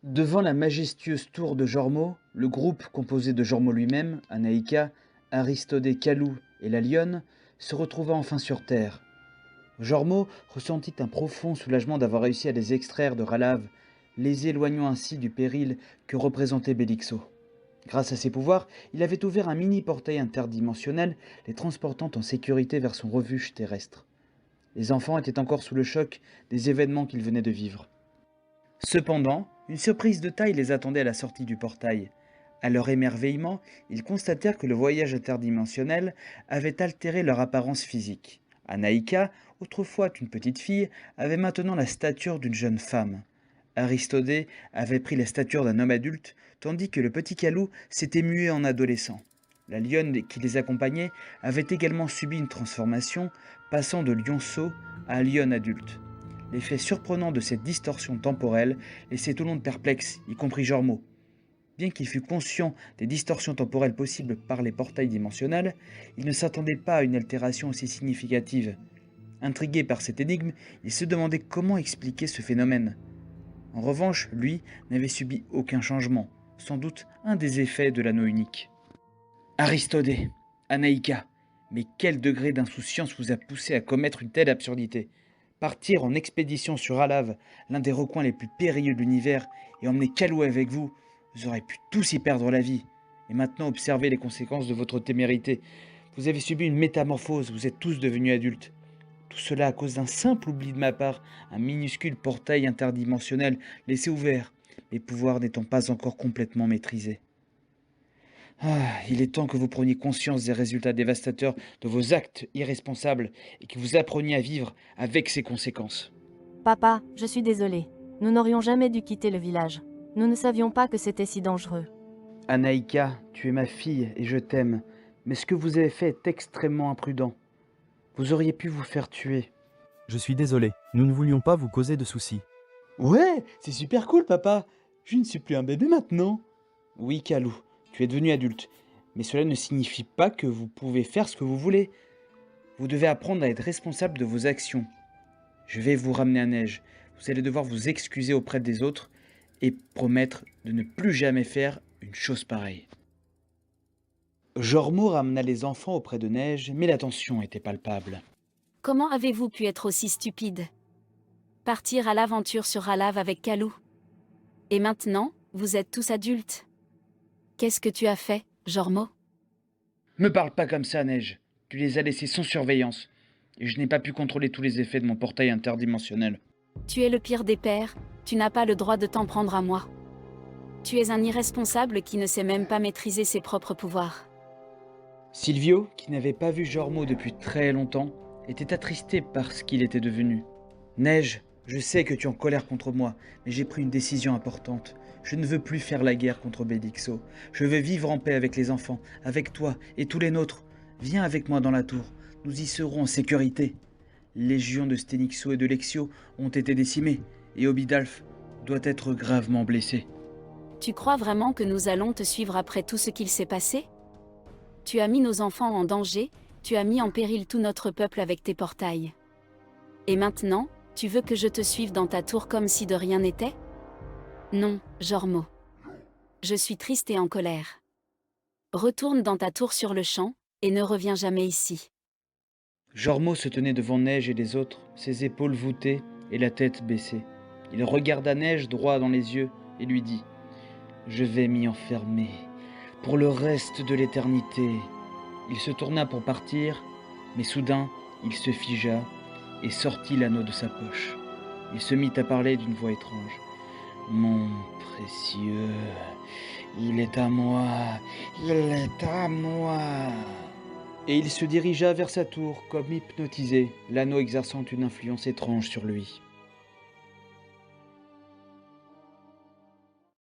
Devant la majestueuse tour de Jormo, le groupe composé de Jormo lui-même, Anaïka, Aristodé Kalou et la lionne se retrouva enfin sur terre. Jormo ressentit un profond soulagement d'avoir réussi à les extraire de Ralave, les éloignant ainsi du péril que représentait Bélixo. Grâce à ses pouvoirs, il avait ouvert un mini-portail interdimensionnel, les transportant en sécurité vers son refuge terrestre. Les enfants étaient encore sous le choc des événements qu'ils venaient de vivre. Cependant, une surprise de taille les attendait à la sortie du portail. À leur émerveillement, ils constatèrent que le voyage interdimensionnel avait altéré leur apparence physique. Anaïka, autrefois une petite fille, avait maintenant la stature d'une jeune femme. Aristodée avait pris la stature d'un homme adulte, tandis que le petit Kalou s'était mué en adolescent. La lionne qui les accompagnait avait également subi une transformation, passant de lionceau à lionne adulte. L'effet surprenant de cette distorsion temporelle laissait tout le monde perplexe, y compris Jormo. Bien qu'il fût conscient des distorsions temporelles possibles par les portails dimensionnels, il ne s'attendait pas à une altération aussi significative. Intrigué par cette énigme, il se demandait comment expliquer ce phénomène. En revanche, lui n'avait subi aucun changement, sans doute un des effets de l'anneau unique. Aristodée, Anaïka, mais quel degré d'insouciance vous a poussé à commettre une telle absurdité? Partir en expédition sur Alave, l'un des recoins les plus périlleux de l'univers, et emmener Kalou avec vous, vous aurez pu tous y perdre la vie. Et maintenant observez les conséquences de votre témérité. Vous avez subi une métamorphose, vous êtes tous devenus adultes. Tout cela à cause d'un simple oubli de ma part, un minuscule portail interdimensionnel laissé ouvert, mes pouvoirs n'étant pas encore complètement maîtrisés. Il est temps que vous preniez conscience des résultats dévastateurs de vos actes irresponsables et que vous appreniez à vivre avec ces conséquences. Papa, je suis désolée. Nous n'aurions jamais dû quitter le village. Nous ne savions pas que c'était si dangereux. Anaïka, tu es ma fille et je t'aime, mais ce que vous avez fait est extrêmement imprudent. Vous auriez pu vous faire tuer. Je suis désolé, nous ne voulions pas vous causer de soucis. Ouais, c'est super cool, papa. Je ne suis plus un bébé maintenant. Oui, Kalou, tu es devenu adulte, mais cela ne signifie pas que vous pouvez faire ce que vous voulez. Vous devez apprendre à être responsable de vos actions. Je vais vous ramener à Neige. Vous allez devoir vous excuser auprès des autres et promettre de ne plus jamais faire une chose pareille. Jormo ramena les enfants auprès de Neige, mais la tension était palpable. Comment avez-vous pu être aussi stupide? Partir à l'aventure sur Alave avec Kalou. Et maintenant, vous êtes tous adultes. Qu'est-ce que tu as fait, Jormo? Me parle pas comme ça, Neige. Tu les as laissés sans surveillance. Et je n'ai pas pu contrôler tous les effets de mon portail interdimensionnel. Tu es le pire des pères, tu n'as pas le droit de t'en prendre à moi. Tu es un irresponsable qui ne sait même pas maîtriser ses propres pouvoirs. Silvio, qui n'avait pas vu Jormo depuis très longtemps, était attristé par ce qu'il était devenu. Neige, je sais que tu es en colère contre moi, mais j'ai pris une décision importante. Je ne veux plus faire la guerre contre Bélixo. Je veux vivre en paix avec les enfants, avec toi et tous les nôtres. Viens avec moi dans la tour. Nous y serons en sécurité. Les légions de Sténixo et de Lexio ont été décimées, et Obidalf doit être gravement blessé. Tu crois vraiment que nous allons te suivre après tout ce qu'il s'est passé? Tu as mis nos enfants en danger, tu as mis en péril tout notre peuple avec tes portails. Et maintenant, tu veux que je te suive dans ta tour comme si de rien n'était? Non, Jormo. Je suis triste et en colère. Retourne dans ta tour sur le champ, et ne reviens jamais ici. Jormo se tenait devant Neige et les autres, ses épaules voûtées et la tête baissée. Il regarda Neige droit dans les yeux et lui dit « Je vais m'y enfermer pour le reste de l'éternité. » Il se tourna pour partir, mais soudain, il se figea et sortit l'anneau de sa poche. Il se mit à parler d'une voix étrange. « Mon précieux, il est à moi, il est à moi !» Et il se dirigea vers sa tour, comme hypnotisé, l'anneau exerçant une influence étrange sur lui.